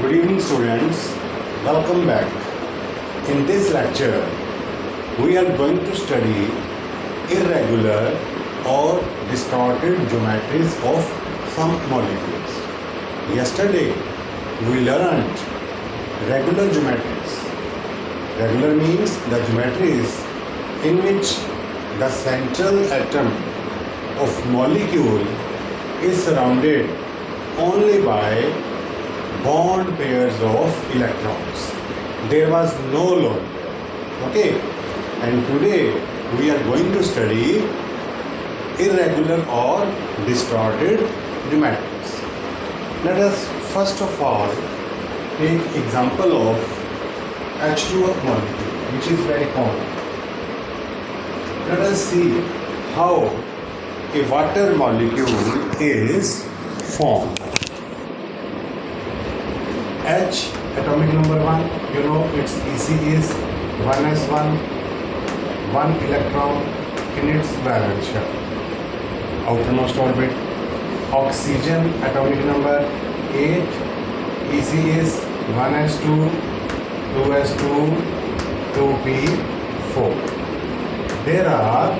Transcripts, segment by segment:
Good evening, students. Welcome back. In this lecture, we are going to study irregular or distorted geometries of some molecules. Yesterday, we learned regular geometries. Regular means the geometries in which the central atom of molecule is surrounded only by bond pairs of electrons. There was no lone pair. Okay, and today we are going to study irregular or distorted geometries. Let us first of all take example of H2O molecule, which is very common. Let us see how a water molecule is formed. H, atomic number 1, you know its EC is 1s1, 1 electron in its valence shell, outermost orbit. Oxygen, atomic number 8, EC is 1s2, 2s2, 2p4. There are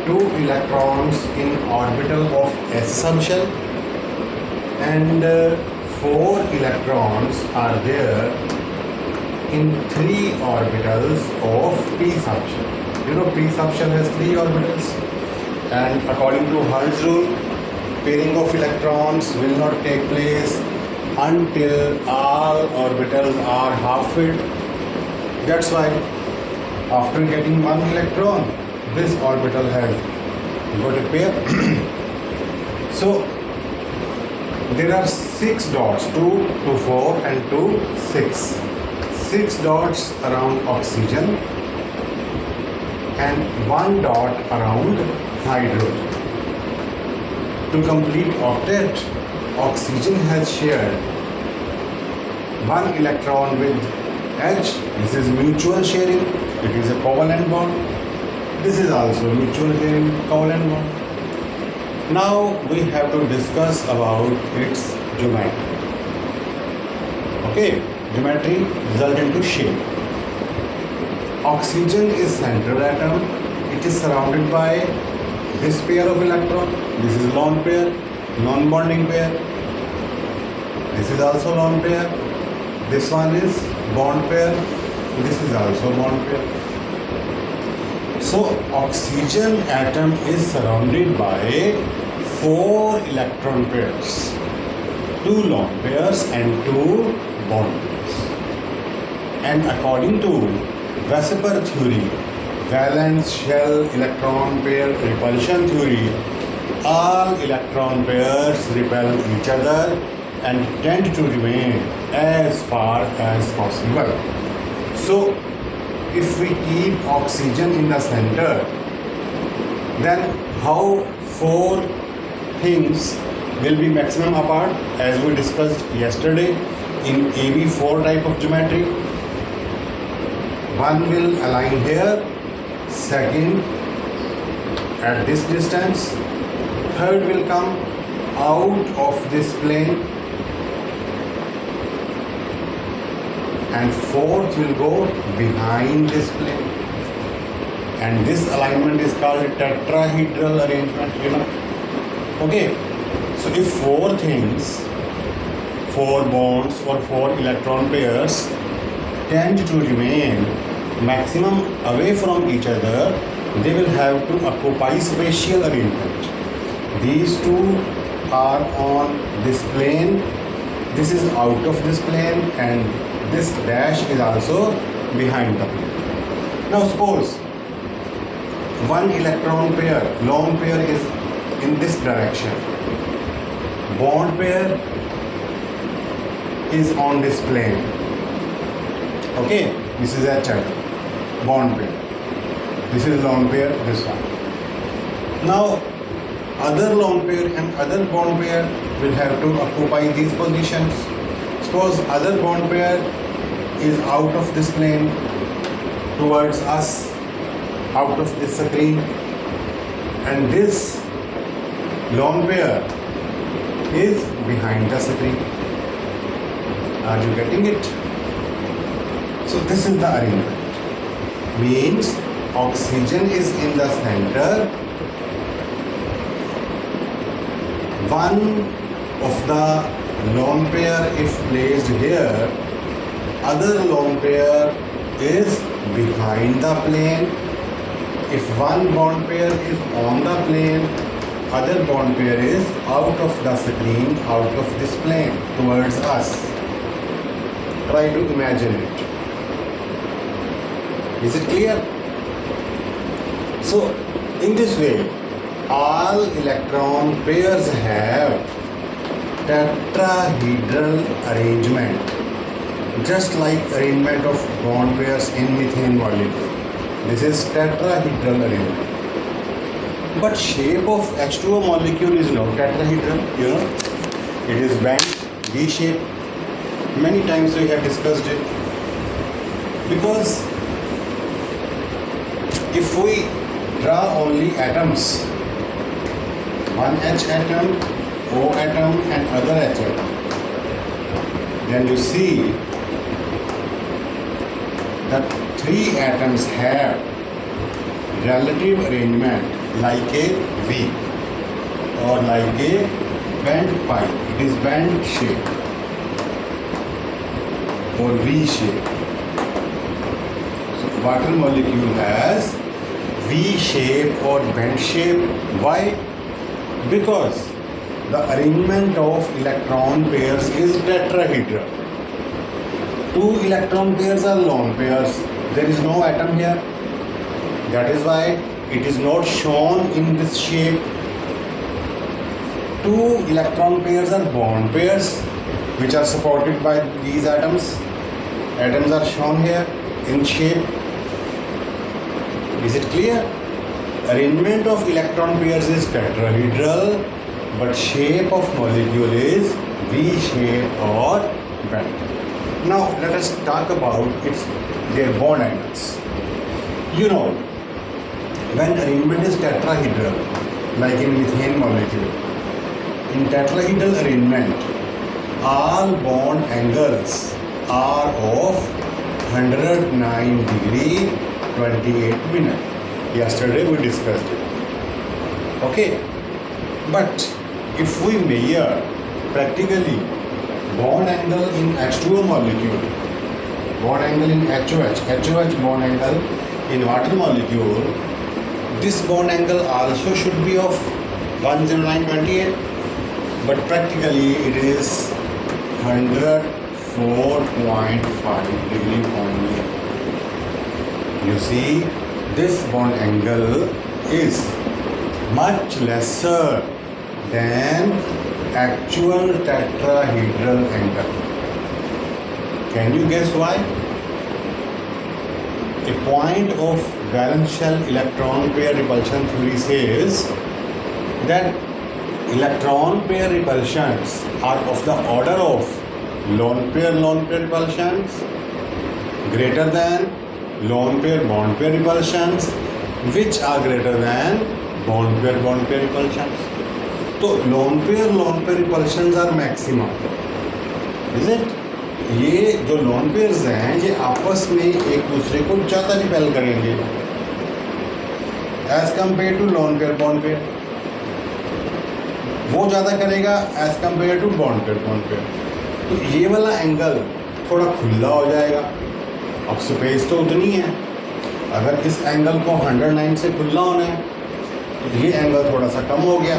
2 electrons in orbital of s subshell and 4 electrons are there in 3 orbitals of p subshell. You know p subshell has 3 orbitals, and according to Hertz rule, pairing of electrons will not take place until all orbitals are half filled. That's why after getting 1 electron, this orbital has got a pair. So there are 6 dots, 2 to 4 and 2, 6. 6 dots around oxygen and 1 dot around hydrogen. To complete octet, oxygen has shared 1 electron with H. This is mutual sharing. It is a covalent bond. This is also mutual sharing, covalent bond. Now we have to discuss about its geometry. Okay, geometry result into shape. Oxygen is central atom. It is surrounded by this pair of electron. This is lone pair, non-bonding pair. This is also lone pair. This one is bond pair. This is also bond pair. So oxygen atom is surrounded by 4 electron pairs, 2 lone pairs and 2 bond pairs. And according to Weissenberg theory, valence shell electron pair repulsion theory, all electron pairs repel each other and tend to remain as far as possible. So if we keep oxygen in the center, then how 4 things will be maximum apart, as we discussed yesterday in AB4 type of geometry. One will align here, second at this distance, third will come out of this plane, and fourth will go behind this plane. And this alignment is called tetrahedral arrangement, you know. Okay, so if 4 things, 4 bonds or 4 electron pairs tend to remain maximum away from each other, they will have to occupy spatial arrangement. These 2 are on this plane, this is out of this plane, and this dash is also behind the plane. Now suppose 1 electron pair, lone pair is in this direction, bond pair is on this plane. Okay, this is H atom, bond pair. This is lone pair, this one. Now other lone pair and other bond pair will have to occupy these positions. Suppose other bond pair is out of this plane towards us, out of this screen, and this lone pair is behind the screen. Are you getting it? So this is the arrangement. Means oxygen is in the center. One of the lone pair if placed here, other lone pair is behind the plane. If one bond pair is on the plane, other bond pair is out of the screen, out of this plane towards us. Try to imagine it. Is it clear? So in this way, all electron pairs have tetrahedral arrangement, just like arrangement of bond pairs in methane molecule. This is tetrahedral arrangement. But shape of H2O molecule is not tetrahedral, you know. It is bent, V shape. Many times we have discussed it. Because if we draw only atoms, one H atom, O atom and other H atom, then you see that three atoms have relative arrangement like a V or like a bent pipe. It is bent shape or V shape. So water molecule has V shape or bent shape. Why? Because the arrangement of electron pairs is tetrahedral. Two electron pairs are lone pairs. There is no atom here. That is why it is not shown in this shape. Two electron pairs are bond pairs which are supported by these atoms. Atoms are shown here in shape. Is it clear? Arrangement of electron pairs is tetrahedral, but shape of molecule is V shape or bent. Now let us talk about their bond angles. You know, when arrangement is tetrahedral, like in methane molecule, in tetrahedral arrangement, all bond angles are of 109 degree 28 minutes. Yesterday we discussed it. Okay, but if we measure practically bond angle in H2O molecule, bond angle in HOH bond angle in water molecule, this bond angle also should be of 109.28, but practically it is 104.5 degree only. You see, this bond angle is much lesser than actual tetrahedral angle. Can you guess why? A point of valence shell electron pair repulsion theory says that electron pair repulsions are of the order of lone pair repulsions greater than lone pair bond pair repulsions, which are greater than bond pair repulsions. So lone pair repulsions are maximum, is it? ये जो lone pairs हैं ये आपस में एक दूसरे को ज़्यादा रिपेल करेंगे as compare to lone pair bond pair. वो ज़्यादा करेगा as compare to bond pair. तो ये वाला एंगल थोड़ा खुला हो जाएगा. अब स्पेस तो उतनी है. अगर इस एंगल को 109 से खुला होना है तो ये एंगल थोड़ा सा कम हो गया.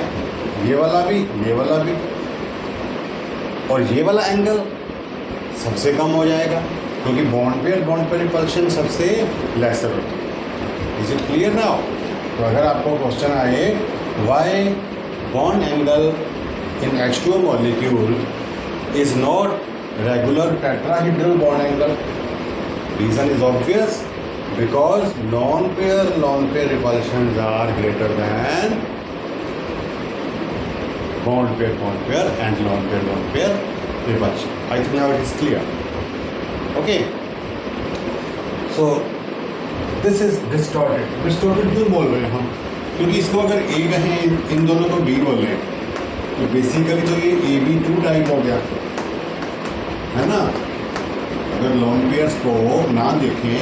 ये वाला भी और ये वाला एंगल सबसे कम हो जाएगा क्योंकि बॉन्ड पेयर रिपल्शन सबसे लेसर होती है. Is it clear now? तो अगर आपको क्वेश्चन आए why bond angle in H2O molecule is not regular tetrahedral bond angle, reason is obvious, because lone pair repulsions are greater than bond pair and lone pair repulsion. I think now it is clear. Okay, so this is distorted क्यों बोल रहे हैं हम? क्योंकि इसको अगर A कहें, इन दोनों को B बोल रहे हैं, तो बेसिकली तो ये AB2 टाइप हो गया. है ना। अगर लोन पेयर्स को ना देखें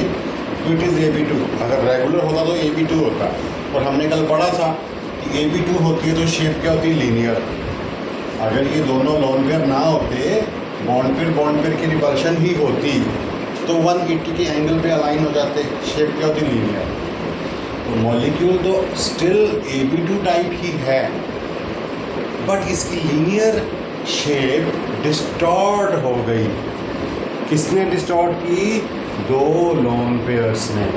तो इट इज़ AB2। अगर रेगुलर होता तो AB2 होता, और हमने कल पढ़ा था कि AB2 होती है तो शेप क्या होती है, लीनियर। अगर ये दोनों लोन पेयर ना होते, बॉन्ड पेयर की रिपल्शन ही होती, तो 180 के एंगल पे अलाइन हो जाते, शेप क्या होती, लीनियर। तो मॉलिक्यूल तो स्टिल AB2 टाइप ही है, बट इसकी लीनियर शेप डिस्टॉर्ट हो गई। किसने डिस्टॉर्ट की, दो लोन पेयर्स ने,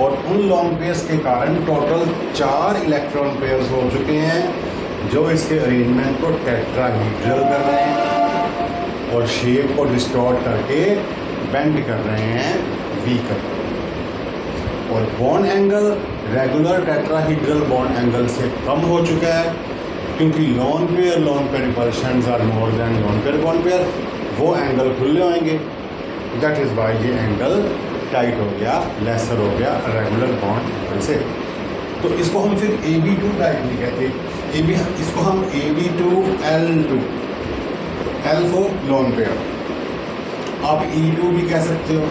और उन लोन पेयर्स के कारण टोटल 4 इलेक्ट्रॉन पेयर्स हो चुके हैं, जो इसके अरेंजमेंट को टेट्राहीड्रल कर रहे हैं और शेप को डिस्टॉर्ट करके बेंड कर रहे हैं, वीकर। और bond angle regular tetrahedral bond angle से कम हो चुका है, क्योंकि lone pair repulsions are more than lone pair bond pair, वो एंगल खुले होंगे। दैट इज़ वाई ये एंगल टाइट हो गया, लेसर हो गया रेगुलर बॉन्ड एंगल से। तो इसको हम फिर AB2 टाइप नहीं कहते, इसको हम AB2L2, L for lone pair. आप E2 भी कह सकते हो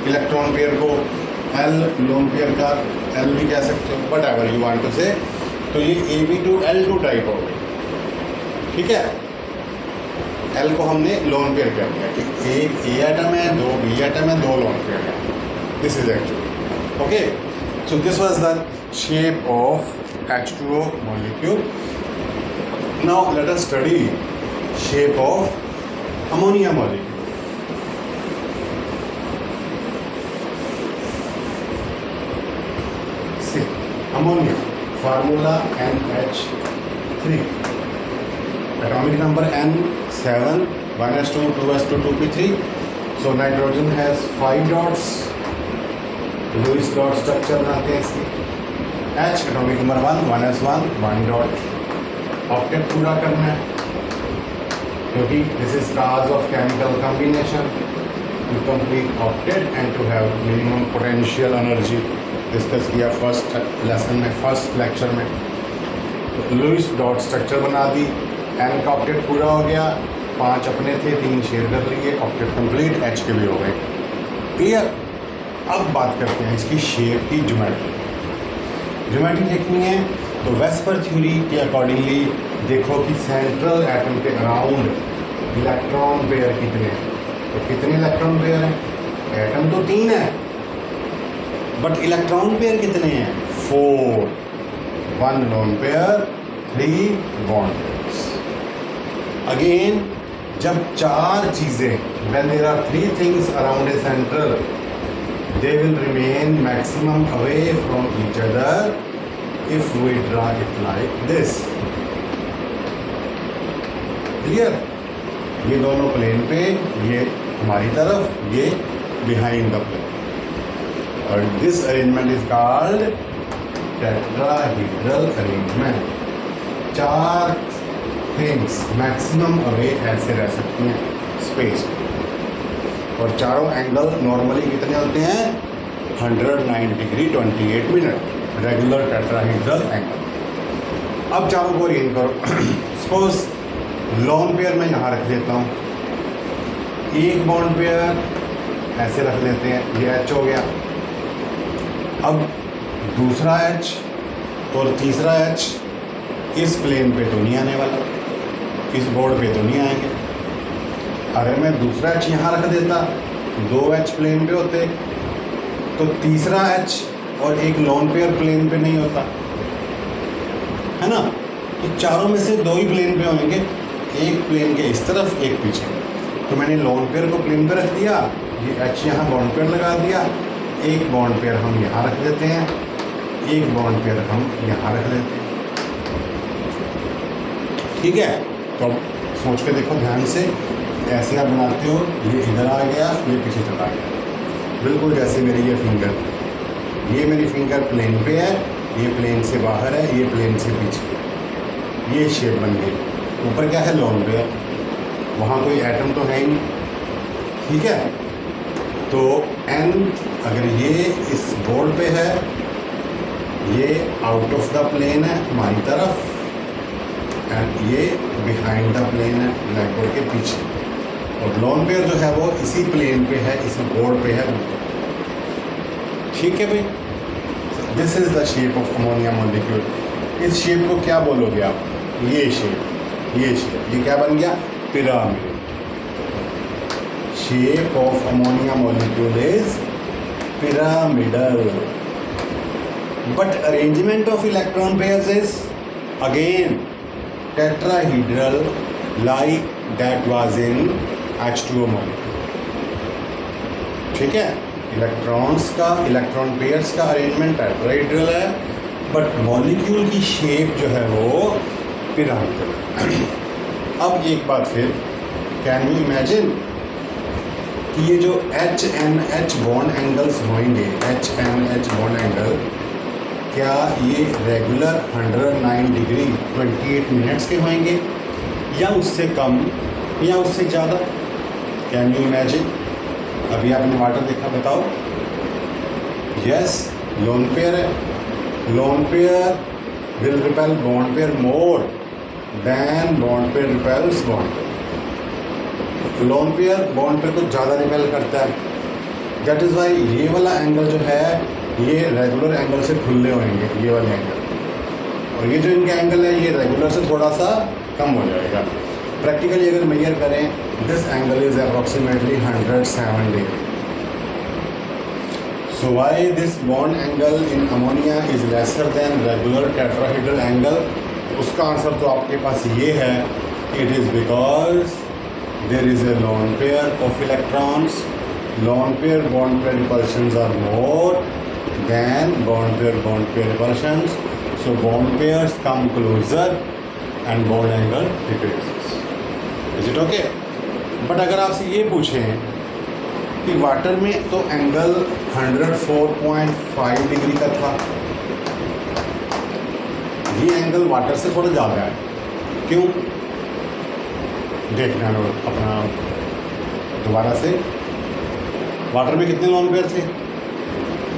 इलेक्ट्रॉन पेयर को, L लोन पेयर का L भी कह सकते हो, but ever you want to say. तो ये AB2L2 टाइप हो गई, ठीक है। L को हमने लोन पेयर कह दिया कि एक A एटम है, 2 B एटम है, 2 लोन पेयर है। This is actually okay. So this was the shape of H2O molecule. Now let us study shape of ammonia molecule. See, ammonia formula NH3, atomic number N7, 1s2, 2s2, 2p3. So nitrogen has 5 dots, Lewis dot structure बनाते हैं इसकी। H atomic number 1, 1s1, 1 dot, octet पूरा करना है, क्योंकि this is cause of chemical combination to complete octet and to have minimum potential energy, discuss किया first lesson में, first lecture में। लुइस डॉट स्ट्रक्चर बना दी, एन का ऑक्टेट पूरा हो गया, 5 अपने थे, 3 शेयर कर लिए, ऑक्टेट कंप्लीट, एच के भी हो गए, क्लियर। अब बात करते हैं इसकी शेप की, ज्योमेट्री। ज्योमेट्री देखनी है तो वेस्पर थ्योरी के अकॉर्डिंगली देखो कि सेंट्रल एटम के अराउंड इलेक्ट्रॉन पेयर कितने हैं। तो कितने इलेक्ट्रॉन पेयर हैं, एटम तो 3 है, बट इलेक्ट्रॉन पेयर कितने हैं, 4, 1 lone pair, 3 bond pairs. Again जब 4 चीज़ें, when there are 3 things around a central, they will remain maximum away from each other if we draw it like this. Clear? ये दोनों plane पे, ये हमारी तरफ, ये बिहाइंड द प्लेन, और this arrangement is called tetrahedral arrangement. 4 things maximum away ऐसे रह सकती हैं स्पेस में, और चारों एंगल नॉर्मली कितने होते हैं, 109 degree 28 minute, regular tetrahedral angle. अब चारों को अरेंज करो। सपोज लोन पेयर मैं यहाँ रख देता हूँ, एक बॉन्ड पेयर ऐसे रख देते हैं, ये H हो गया। अब दूसरा H और तीसरा H इस प्लेन पे तो नहीं आने वाला, इस बोर्ड पे तो नहीं आएंगे। अगर मैं दूसरा H यहाँ रख देता, 2 H प्लेन पे होते, तो तीसरा H और एक लोन पेयर प्लेन पे नहीं होता, है ना। तो चारों में से 2 ही प्लेन पे होंगे, एक प्लेन के इस तरफ, एक पीछे। तो मैंने लोन पेयर को प्लेन पे रख दिया, ये H यहाँ बॉन्ड पेयर लगा दिया, एक बॉन्ड पेयर हम यहाँ रख देते हैं, एक बॉन्ड पेयर हम यहाँ रख देते हैं, ठीक है। तो अब सोच के देखो ध्यान से, ऐसे आप बनाते हो, ये इधर आ गया, ये पीछे चला गया, बिल्कुल जैसे मेरी ये फिंगर, ये मेरी फिंगर प्लेन पे है, ये प्लेन से बाहर है, ये प्लेन से पीछे, ये शेप बन गई। ऊपर क्या है, लोन पेयर, वहाँ कोई एटम तो है ही नहीं, ठीक है। तो N अगर ये इस बोर्ड पे है, ये आउट ऑफ द प्लेन है हमारी तरफ, एंड ये बिहाइंड द प्लेन है ब्लैक बोर्ड के पीछे। और लोन पेयर जो है वो इसी प्लेन पे है, इसी बोर्ड पे है। ठीक है भाई, this is the shape of ammonia molecule. इस शेप को क्या बोलोगे आप? ये शेप, ये क्या बन गया? Pyramid. Shape of ammonia molecule is pyramidal, but arrangement of electron pairs is again tetrahedral, like that was in H2O molecule। ठीक है, इलेक्ट्रॉन पेयर्स का अरेंजमेंट टेट्राहेड्रल है, बट मॉलिक्यूल की शेप जो है वो पिरामिडल। अब एक बात फिर, कैन यू इमेजिन कि ये जो HNH बॉन्ड एंगल्स होंगे, HNH बॉन्ड एंगल, क्या ये रेगुलर 109 डिग्री 28 मिनट्स के होंगे या उससे कम या उससे ज़्यादा? Can you imagine? अभी आपने वाटर देखा, बताओ। यस, लोन पेयर है। Lone pair will repel bond pair more than bond pair repels bond pair. Lone pair bond pair को ज़्यादा रिपेल करता है। दैट इज़ वाई ये वाला एंगल जो है ये रेगुलर एंगल से खुले होंगे, ये वाले एंगल, और ये जो इनका एंगल है ये रेगुलर से थोड़ा सा कम हो जाएगा। प्रैक्टिकली अगर मेजर करें, this angle is approximately 107 degree. So why this bond angle in ammonia is lesser than regular tetrahedral angle? उसका आंसर तो आपके पास ये है, it is because there is a lone pair of electrons. Lone pair bond pair repulsions are more than bond pair repulsions, so bond pairs come closer and bond angle decreases. Is it okay? But अगर आपसे ये पूछें कि water में तो angle 104.5 degree का था, ये एंगल वाटर से थोड़ा ज़्यादा है, क्यों? देखना अपना दोबारा से, वाटर में कितने लोन पेयर थे?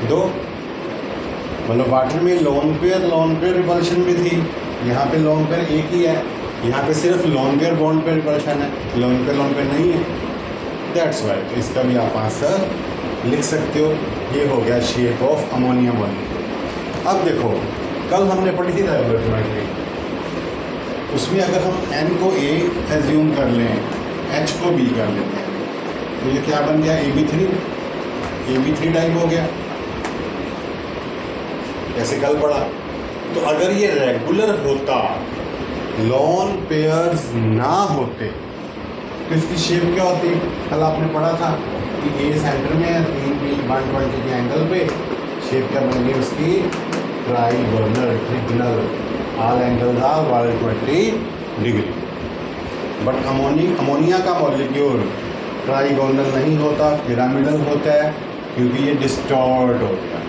2। मतलब वाटर में लोन पेयर रिपल्शन भी थी, यहाँ पे लोन पेयर एक ही है, यहाँ पे सिर्फ loan pair bond pair repulsion है, लोन पेयर नहीं है। दैट्स वाई इसका भी आप आंसर लिख सकते हो। ये हो गया शेप ऑफ अमोनिया मॉलिक्यूल। अब देखो, कल हमने पढ़ी थी रेगुलर ज्योमेट्री, उसमें अगर हम n को a एज्यूम कर लें, h को b कर लेते हैं, तो ये क्या बन गया? AB3 टाइप हो गया, ऐसे कल पढ़ा। तो अगर ये रेगुलर होता, लॉन पेयर्स ना होते, तो इसकी शेप क्या होती? कल आपने पढ़ा था कि a सेंटर में है, 3B 120 के एंगल पे, शेप क्या बन गई उसकी? Trigonal, trigonal, all angles are 120 degree. But ammonia का मॉलिक्यूल ट्राइगोनल नहीं होता, पिरामिडल होता है, क्योंकि ये डिस्टॉर्ट हो गया,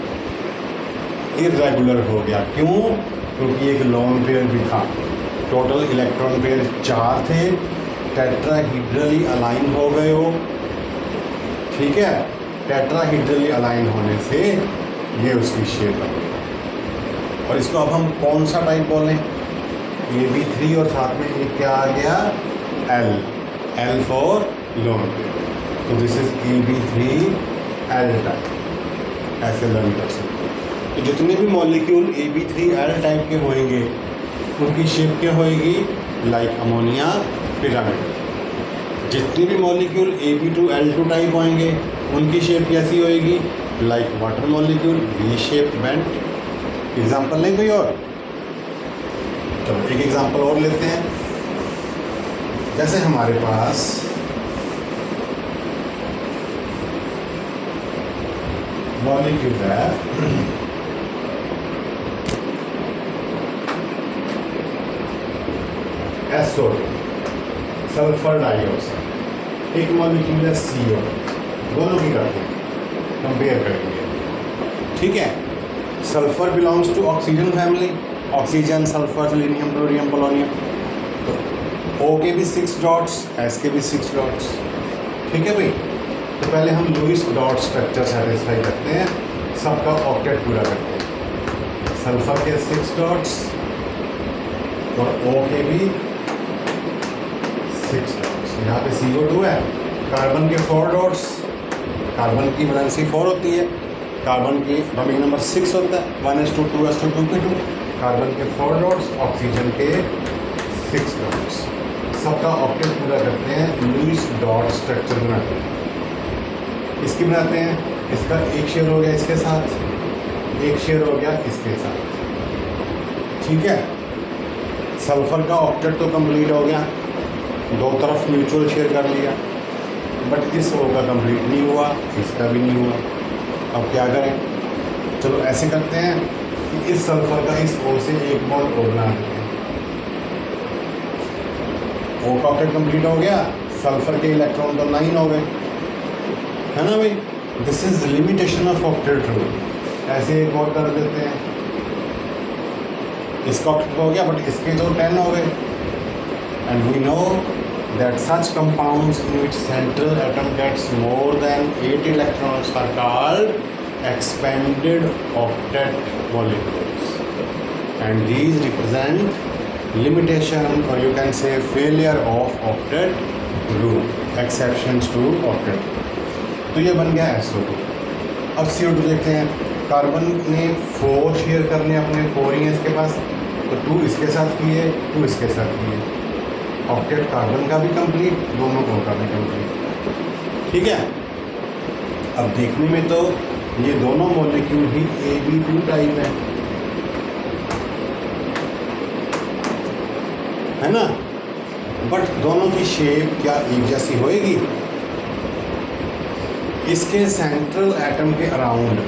इर्रेगुलर हो गया। क्यों? क्योंकि एक लोन पेयर भी था। टोटल इलेक्ट्रॉन पेयर 4 थे, टेट्राहीड्रली अलाइन हो गए हो। ठीक है, टेट्राहीड्रली अलाइन होने से ये उसकी शेप है। और इसको अब हम कौन सा टाइप बोलें? AB3 और साथ में एक क्या आ गया? L for loan pair. तो दिस इज AB3L टाइप, ऐसे लर्न कर सकते हो। तो जितने भी मॉलिक्यूल AB3L टाइप के होंगे उनकी शेप क्या होएगी? Like ammonia, pyramid. जितने भी मॉलिक्यूल AB2L2 टाइप होंगे उनकी शेप कैसी होएगी? Like water molecule, V shape bent. Example लें कोई और? चलो एक एग्जाम्पल और लेते हैं। जैसे हमारे पास मॉलिक्यूल है SO2, सल्फर डाइऑक्साइड, एक मॉलिक्यूल है CO। दोनों की करते हैं, कंपेयर करेंगे। ठीक है, sulphur belongs to oxygen family, oxygen, sulphur, selenium, chlorinium, polonium. तो O के भी 6 डॉट्स, S के भी 6 डॉट्स। ठीक है भाई, तो पहले हम लुईस डॉट स्ट्रक्चर सेटिस्फाई करते हैं, सबका ऑक्टेट पूरा करते हैं। सल्फर के 6 डॉट्स और O के भी 6 डॉट्स। यहाँ पे CO2 है, कार्बन के 4 डॉट्स, कार्बन की वैलेंसी 4 होती है, कार्बन की एटॉमिक नंबर 6 होता है, 1s2 2s2 2p2। कार्बन के 4 डॉट्स, ऑक्सीजन के 6 डॉट्स, सबका ऑक्टेट पूरा करते हैं, लुईस डॉट स्ट्रक्चर बनाते हैं। इसकी बनाते हैं, इसका एक शेयर हो गया इसके साथ, एक शेयर हो गया इसके साथ, ठीक है। सल्फर का ऑक्टेट तो कंप्लीट हो गया, दो तरफ म्यूचुअल शेयर कर लिया, बट इस ओ का कंप्लीट नहीं हुआ, इसका भी नहीं हुआ। अब क्या करें, चलो ऐसे करते हैं कि इस सल्फर का इस ओ से एक बॉन्ड और बना देते हैं। ओ का ऑक्टेट कंप्लीट हो गया, सल्फर के इलेक्ट्रॉन तो 9 हो गए, है ना भाई। This is limitation of octet rule. ऐसे एक और कर देते हैं, इसका ऑक्टेट हो गया बट इसके तो 10 हो गए। And we know that such compounds in which central atom gets more than 8 electrons are called expanded octet molecules, and these represent limitation, or you can say failure of octet rule, exceptions to octet। तो ये बन गया SO2। अब CO2 देखते हैं, carbon ने 4 share करने अपने, 4 ही हैं इसके पास, तो 2 इसके साथ किए, 2 इसके साथ किए, ऑक्टेट कार्बन का भी कंप्लीट, दोनों को का भी कंप्लीट, ठीक है। अब देखने में तो ये दोनों मॉलिक्यूल ही AB2 टाइप है ना, बट दोनों की शेप क्या एक जैसी होएगी? इसके सेंट्रल एटम के अराउंड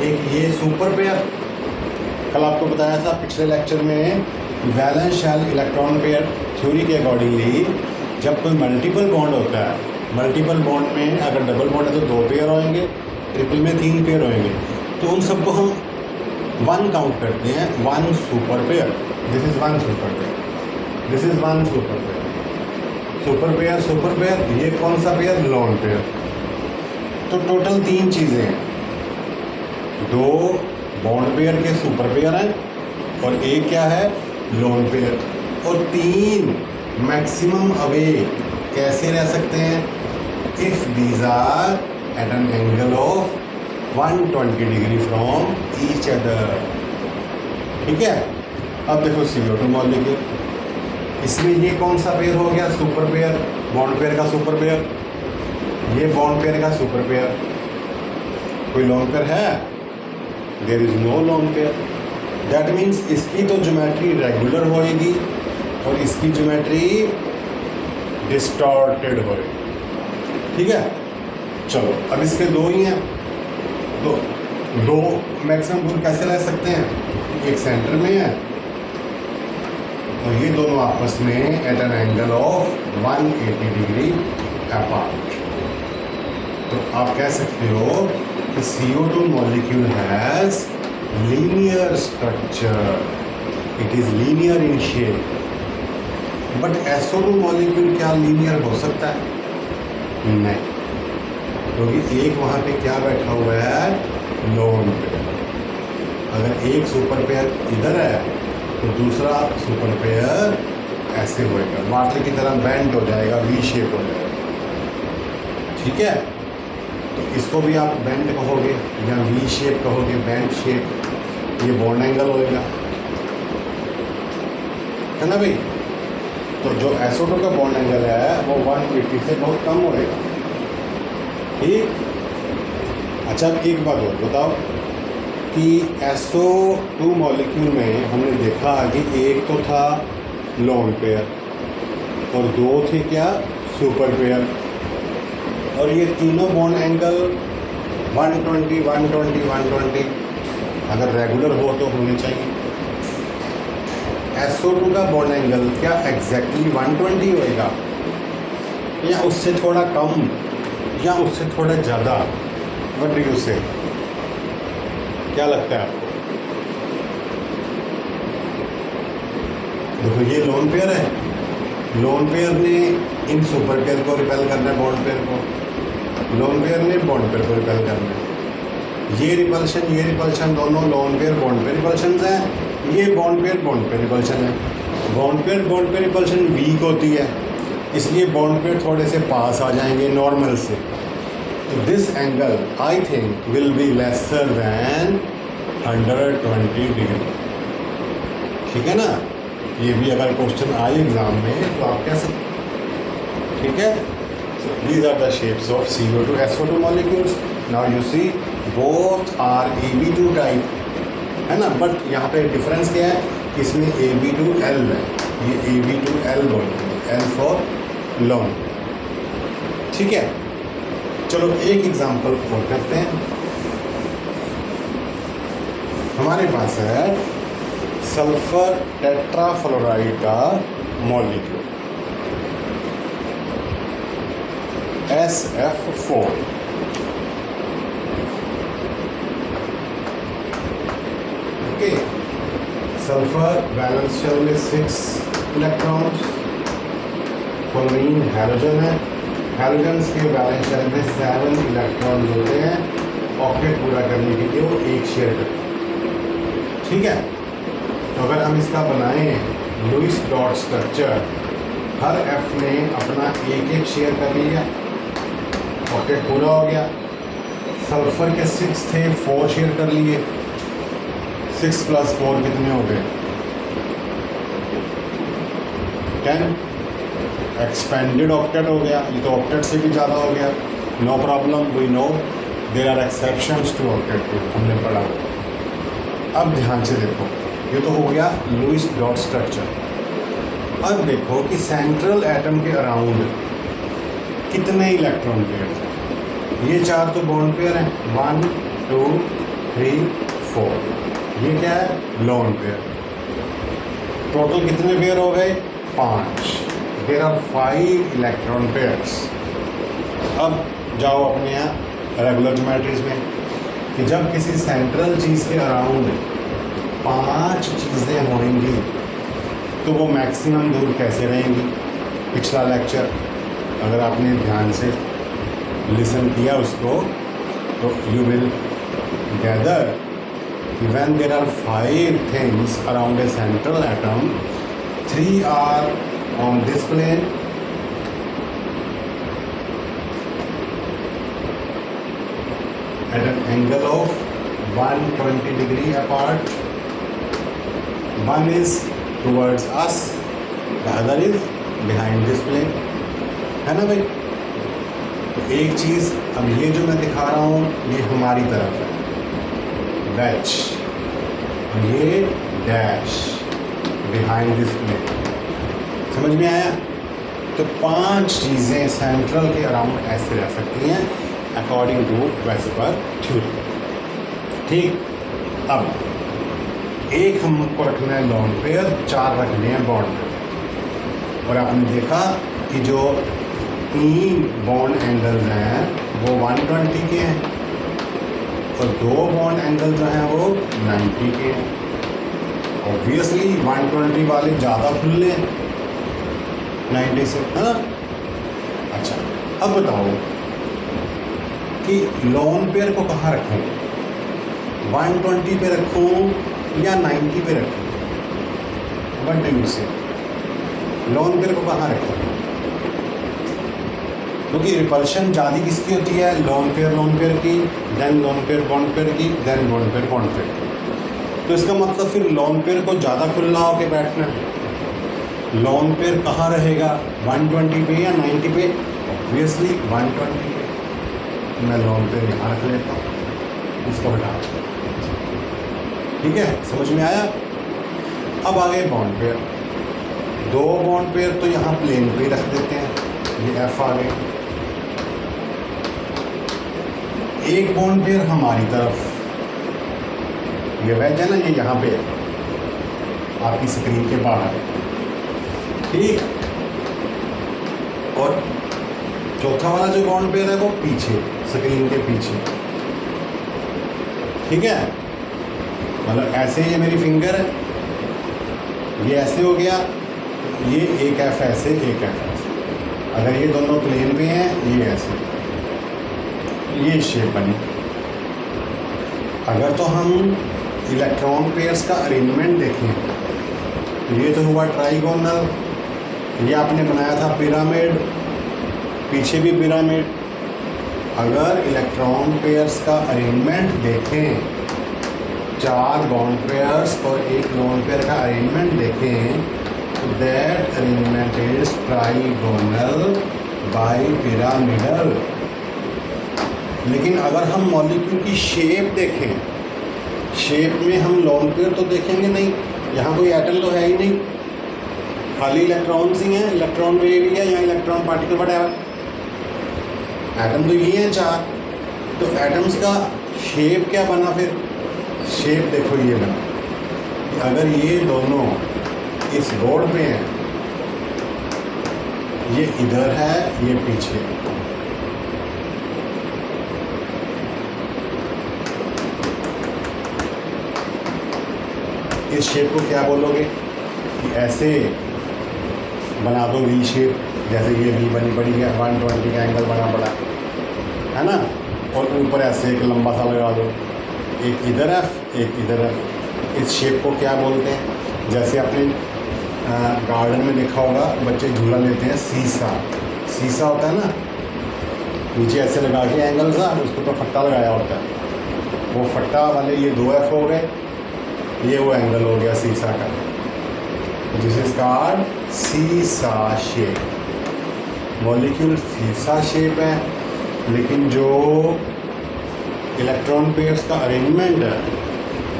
एक ये सुपर पेयर, कल आपको बताया था पिछले लेक्चर में, valence shell electron pair theory के अकॉर्डिंगली जब कोई मल्टीपल बॉन्ड होता है, मल्टीपल बॉन्ड में अगर डबल बॉन्ड है तो 2 पेयर होंगे, ट्रिपल में 3 पेयर होंगे, तो उन सबको हम 1 काउंट करते हैं, 1 super pair. This is 1 super pair, this is 1 super pair, super pair, super pair. ये कौन सा पेयर? Lone pair. तो टोटल 3 चीज़ें हैं, 2 बॉन्ड पेयर के सुपर पेयर हैं और एक क्या है? Lone pair. और 3 मैक्सिमम अवे कैसे रह सकते हैं? If these are at an angle of 120 degree from each other, ठीक है। अब देखो CO2 मॉलिक्यूल, इसमें ये कौन सा पेयर हो गया? सुपर पेयर, बॉन्ड पेयर का सुपर पेयर, ये बॉन्ड पेयर का सुपर पेयर। कोई लोन पेयर है? There is no lone pair. That means इसकी तो ज्योमेट्री रेगुलर होएगी और इसकी ज्योमेट्री डिस्टॉर्टेड होएगी, ठीक है। चलो अब इसके 2 ही हैं, तो 2 मैक्सिमम दूर कैसे रह सकते हैं? एक सेंटर में है और ये दोनों आपस में at an angle of 180 degree apart. तो आप कह सकते हो कि CO2 molecule has linear structure, it is linear in shape. But SO2 molecule क्या लीनियर हो सकता है? नहीं, क्योंकि एक वहाँ पे क्या बैठा हुआ है? Lone pair. अगर एक सुपर पेयर इधर है तो दूसरा सुपर पेयर ऐसे होएगा, वाटर की तरह बेंड हो जाएगा, वी शेप हो जाएगा, ठीक है। तो इसको भी आप बेंड कहोगे या वी शेप कहोगे, बेंड शेप, ये बॉन्ड एंगल होएगा, है ना भाई। तो जो SO2 का बॉन्ड एंगल है वो 180 से बहुत कम होएगा, ठीक। अच्छा एक बात और बताओ कि SO2 मॉलिक्यूल में हमने देखा कि एक तो था लोन पेयर और 2 थे क्या? Super pair. और ये तीनों बॉन्ड एंगल 120, 120, 120 अगर रेगुलर हो तो होने चाहिए। SO2 का बॉन्ड एंगल क्या एग्जैक्टली 120 होएगा या उससे थोड़ा कम या उससे थोड़ा ज़्यादा? व्हाट डू यू से, क्या लगता है आपको? देखो ये लोन पेयर है, लोन पेयर ने इन सुपर पेयर को रिपेल करना है, बॉन्ड पेयर को, लोन पेयर ने बॉन्ड पेयर को रिपेल करना है। ये रिपल्शन दोनों loan pair bond pair repulsion हैं, ये बॉन्ड पेयर रिपल्शन है। बॉन्ड पेयर रिपल्शन वीक होती है, इसलिए बॉन्ड पेयर थोड़े से पास आ जाएंगे नॉर्मल से। This angle I think will be lesser than 120 degree. ठीक है ना, ये भी अगर क्वेश्चन आए एग्जाम में तो आप कह सकते, ठीक है। So these are the shapes of CO2 SO2 molecules. Now you see both are AB2 type, है ना, बट यहाँ पे डिफरेंस क्या है, इसमें AB2L है, ये AB2L बोलते हैं, L फॉर लॉन्ग। ठीक है, चलो एक एग्जांपल और करते हैं। हमारे पास है सल्फर टेट्राफ्लोराइड का molecule SF4। Okay, sulphur valence shell में 6 इलेक्ट्रॉन्स, फ्लोरीन हैलोजन है, हैलोजन्स के बैलेंस शेल में 7 इलेक्ट्रॉन होते हैं, ऑक्टेट पूरा करने के लिए वो एक शेयर करते हैं। ठीक है, तो अगर हम इसका बनाएं लुईस डॉट स्ट्रक्चर, हर F ने अपना एक शेयर कर लिया, ऑक्टेट पूरा हो गया। सल्फर के 6 थे, 4 शेयर कर लिए, 6 + 4 कितने हो गए, 10। एक्सपेंडेड ऑक्टेट हो गया, ये तो ऑक्टेट से भी ज़्यादा हो गया। No problem, we know there are exceptions to octet, हमने पढ़ा। अब ध्यान से देखो, ये तो हो गया लुईस डॉट स्ट्रक्चर। अब देखो कि सेंट्रल एटम के अराउंड कितने इलेक्ट्रॉन पेयर हैं। ये 4 तो बॉन्ड पेयर हैं, 1 2 3 4। ये क्या है, लोन पेयर। टोटल कितने पेयर हो गए, 5। There are 5 electron pairs. अब जाओ अपने यहाँ रेगुलर ज्योमेट्रीज में कि जब किसी सेंट्रल चीज़ के अराउंड 5 चीज़ें होंगी तो वो मैक्सिमम दूर कैसे रहेंगी। पिछला लेक्चर अगर आपने ध्यान से लिसन किया उसको तो you will gather when there are 5 things around a central atom, 3 are on this plane, at an angle of 120 degree apart. One is towards us, the other is behind this plane, है ना भाई। तो एक चीज़, अब ये जो मैं दिखा रहा हूँ ये हमारी तरफ है, बैच, ये डैश बिहाइंड दिस प्लेन। समझ में आया। तो 5 चीज़ें सेंट्रल के अराउंड ऐसे रह सकती हैं अकॉर्डिंग टू वेस्पर थ्योरी। ठीक, अब एक हमको रखना है लोन पेयर, 4 रखने हैं बॉन्ड पेयर। और आपने देखा कि जो 3 बॉन्ड एंगल्स हैं वो 120 के हैं और 2 बॉन्ड एंगल जो हैं वो 90 के हैं। ऑब्वियसली 120 वाले ज़्यादा खुले हैं 90 से, है ना। अच्छा, अब बताओ कि लोन पेयर को कहाँ रखूँ, 120 पे रखूँ या 90 पे रखूँ। What do you say, lone pair को कहाँ रखूँ? क्योंकि रिपल्शन ज़्यादा किसकी होती है, लोन पेयर की, then lone pair bond pair की, then bond pair bond pair की। तो इसका मतलब फिर लोन पेयर को ज़्यादा खुला होकर बैठना है। लोन पेयर कहाँ रहेगा, 120 पे या 90 पे? ऑब्वियसली 120 पे। मैं लोन पेयर यहाँ रख लेता हूँ, इसको हटा। ठीक है, समझ में आया। अब आ गए बॉन्ड पेयर। 2 बॉन्ड पेयर तो यहाँ प्लेन पे रख देते हैं, ये F आ गए। एक बॉन्ड पेयर हमारी तरफ, ये वेज है ना, ये यहाँ पे आपकी स्क्रीन के बाहर। ठीक, और चौथा वाला जो बॉन्ड पेयर है वो पीछे, स्क्रीन के पीछे। ठीक है, मतलब ऐसे ये मेरी फिंगर है, ये ऐसे हो गया, ये एक F ऐसे, एक F ऐसे। अगर ये दोनों प्लेन पे हैं, ये ऐसे, ये शेप बनी। अगर तो हम इलेक्ट्रॉन पेयर्स का अरेंजमेंट देखें तो ये तो हुआ ट्राइगोनल, ये आपने बनाया था पिरामिड, पीछे भी पिरामिड। अगर इलेक्ट्रॉन पेयर्स का अरेंजमेंट देखें, 4 बॉन्ड पेयर्स और 1 लोन पेयर का अरेंजमेंट देखें, तो that arrangement is trigonal bi pyramidal. लेकिन अगर हम मॉलिक्यूल की शेप देखें, शेप में हम लोन पेयर तो देखेंगे नहीं, यहाँ कोई एटम तो है ही नहीं, खाली इलेक्ट्रॉन्स ही हैं, इलेक्ट्रॉन वेव ही है या इलेक्ट्रॉन पार्टिकल वगैरह। एटम तो ये हैं 4, तो एटम्स का शेप क्या बना फिर? शेप देखो ये बना कि अगर ये दोनों इस बोर्ड पे हैं, ये इधर है, ये पीछे, इस शेप को क्या बोलोगे? कि ऐसे बना दो वी शेप, जैसे ये वी बनी पड़ी है, 120 का एंगल बना पड़ा है ना, और ऊपर ऐसे एक लंबा सा लगा दो, एक इधर एफ एक इधर एफ। इस शेप को क्या बोलते हैं? जैसे आपने गार्डन में देखा होगा, बच्चे झूला लेते हैं, सीसा। सीसा होता है ना, नीचे ऐसे लगा के एंगल सा, उसके ऊपर फट्टा लगाया होता है। वो फट्टा वाले ये 2 एफ हो गए, ये वो एंगल हो गया सीसा का, दिस इज कॉल्ड सीसा शेप। मॉलिक्यूल सीसा शेप है, लेकिन जो इलेक्ट्रॉन पेयर्स का अरेंजमेंट है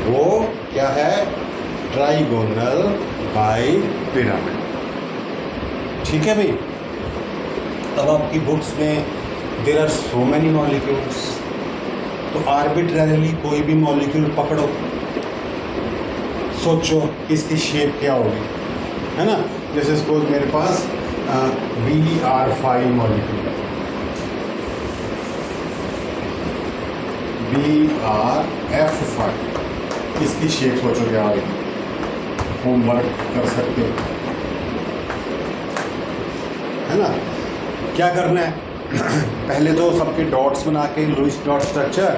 वो क्या है? Trigonal bipyramid. ठीक है भाई। अब आपकी बुक्स में there are so many molecules, तो आर्बिट्ररीली कोई भी मॉलिक्यूल पकड़ो, सोचो इसकी शेप क्या होगी, है ना। जैसे सपोज मेरे पास BR5 मॉलिक्यूल है, BRF5, इसकी शेप सोचो क्या होगी, होमवर्क कर सकते हो, है ना। क्या करना है? पहले तो सबके डॉट्स बना के लुईस डॉट स्ट्रक्चर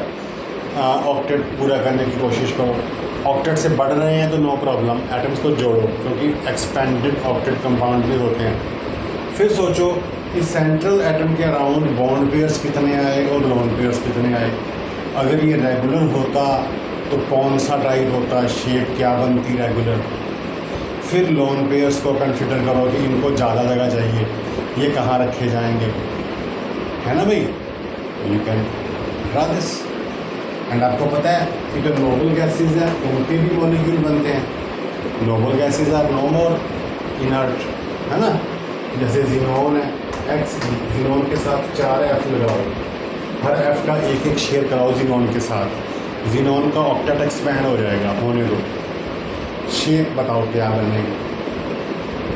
ऑक्टेट पूरा करने की कोशिश करो। ऑक्टेट से बढ़ रहे हैं तो नो प्रॉब्लम, एटम्स को जोड़ो, क्योंकि एक्सपेंडेड ऑक्टेट कंपाउंड भी होते हैं। फिर सोचो कि सेंट्रल एटम के अराउंड बॉन्ड पेयर्स कितने आए और लोन पेयर्स कितने आए। अगर ये रेगुलर होता तो कौन सा टाइप होता, शेप क्या बनती रेगुलर। फिर लोन पेयर्स को कंसिडर करो कि इनको ज़्यादा जगह चाहिए, ये कहाँ रखे जाएंगे, है ना भाई। You can draw this. And आपको पता है कि जो नोबल गैसेज हैं उनके भी मॉलिक्यूल बनते हैं। Noble gases are no more inert, है ना। जैसे जीनोन है, एक्स जीनोन के साथ 4 एफ लगाओ, हर एफ का एक शेयर कराओ जीनोन के साथ, जीनोन का ऑक्टेट एक्सपैंड हो जाएगा, होने दो। शेप बताओ क्या बनेगी।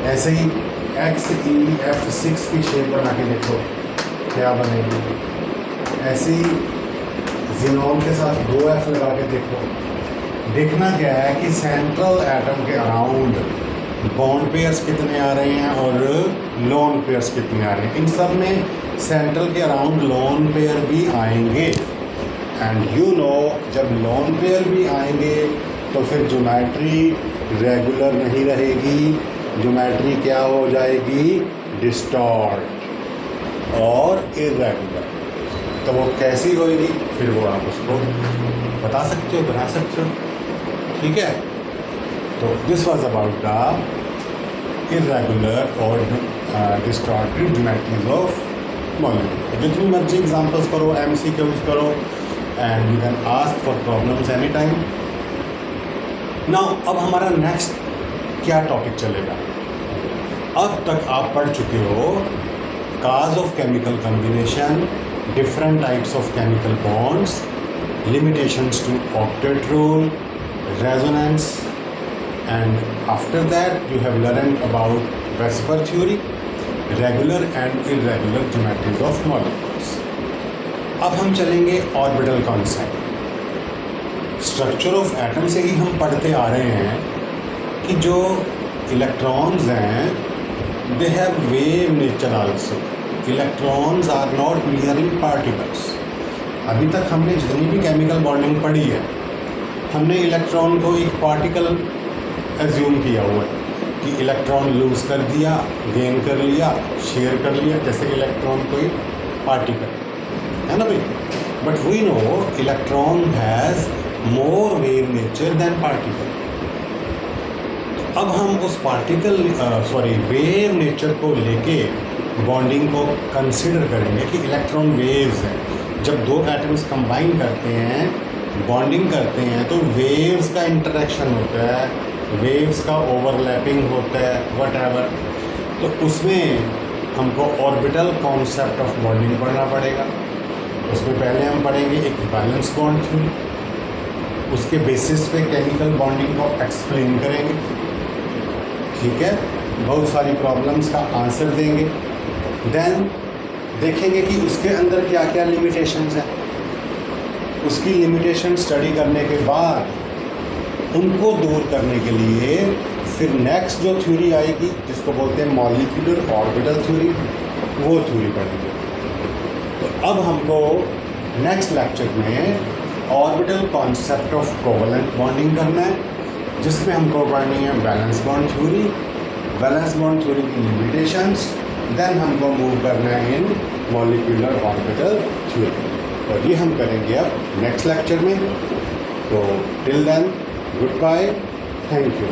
ऐसे ही XeF6 की शेप बना के देखो क्या बनेगी। ऐसे ही जीनोन के साथ 2F लगा के देखो। देखना क्या है कि सेंट्रल एटम के अराउंड बॉन्ड पेयर्स कितने आ रहे हैं और लोन पेयर्स कितने आ रहे हैं। इन सब में सेंट्रल के अराउंड लोन पेयर भी आएंगे। एंड यू नो, जब लोन पेयर भी आएंगे तो फिर ज्योमेट्री रेगुलर नहीं रहेगी, ज्योमेट्री क्या हो जाएगी? डिस्टॉर्ट और इरेगुलर। तो वो कैसी होगी फिर वो आप उसको बता सकते हो, बना सकते हो, ठीक है। तो this was about the irregular और डिस्टॉर्टेड ज्योमेट्रीज ऑफ मॉलिक्यूल। जितनी मर्जी एग्जांपल्स करो, MCQs करो, and you can ask for problems any time. Now अब हमारा नेक्स्ट क्या टॉपिक चलेगा। अब तक आप पढ़ चुके हो cause of chemical combination, different types of chemical bonds, limitations to octet rule, resonance, and after that you have learned about Vesper theory, regular and irregular geometries of molecules. अब हम चलेंगे orbital concept. Structure of atom से ही हम पढ़ते आ रहे हैं कि जो इलेक्ट्रॉन्स हैं they have wave nature also. Electrons are not merely particles. अभी तक हमने जितनी भी केमिकल बॉन्डिंग पढ़ी है, हमने इलेक्ट्रॉन को एक पार्टिकल एज्यूम किया हुआ है, कि इलेक्ट्रॉन लूज़ कर दिया, गेन कर लिया, शेयर कर लिया, जैसे इलेक्ट्रॉन कोई पार्टिकल है ना भाई। But we know electron has more wave nature than particle. अब हम उस वेव नेचर को लेके बॉन्डिंग को कंसिडर करेंगे कि इलेक्ट्रॉन वेव्स हैं। जब दो एटम्स कंबाइन करते हैं, बॉन्डिंग करते हैं, तो वेव्स का इंटरेक्शन होता है, वेव्स का ओवरलैपिंग होता है, व्हाटएवर। तो उसमें हमको ऑर्बिटल कॉन्सेप्ट ऑफ बॉन्डिंग पढ़ना पड़ेगा। उसमें पहले हम पढ़ेंगे एक बैलेंस बॉन्ड थ्योरी, उसके बेसिस पे केमिकल बॉन्डिंग को एक्सप्लेन करेंगे, ठीक है। बहुत सारी प्रॉब्लम्स का आंसर देंगे। देन देखेंगे कि उसके अंदर क्या क्या लिमिटेशंस हैं। उसकी लिमिटेशन स्टडी करने के बाद उनको दूर करने के लिए फिर नेक्स्ट जो थ्योरी आएगी, जिसको बोलते हैं मॉलिक्यूलर ऑर्बिटल थ्योरी, वो थ्योरी पढ़ेंगे। तो अब हमको नेक्स्ट लेक्चर में orbital concept of covalent bonding करना है, जिसमें हमको पढ़नी है valence bond theory, valence bond theory की लिमिटेशंस। देन हमको मूव करना है इन मॉलिक्यूलर ऑर्बिटल थ्योरी, और ये हम करेंगे अब नेक्स्ट लेक्चर में। तो till then good bye, thank you.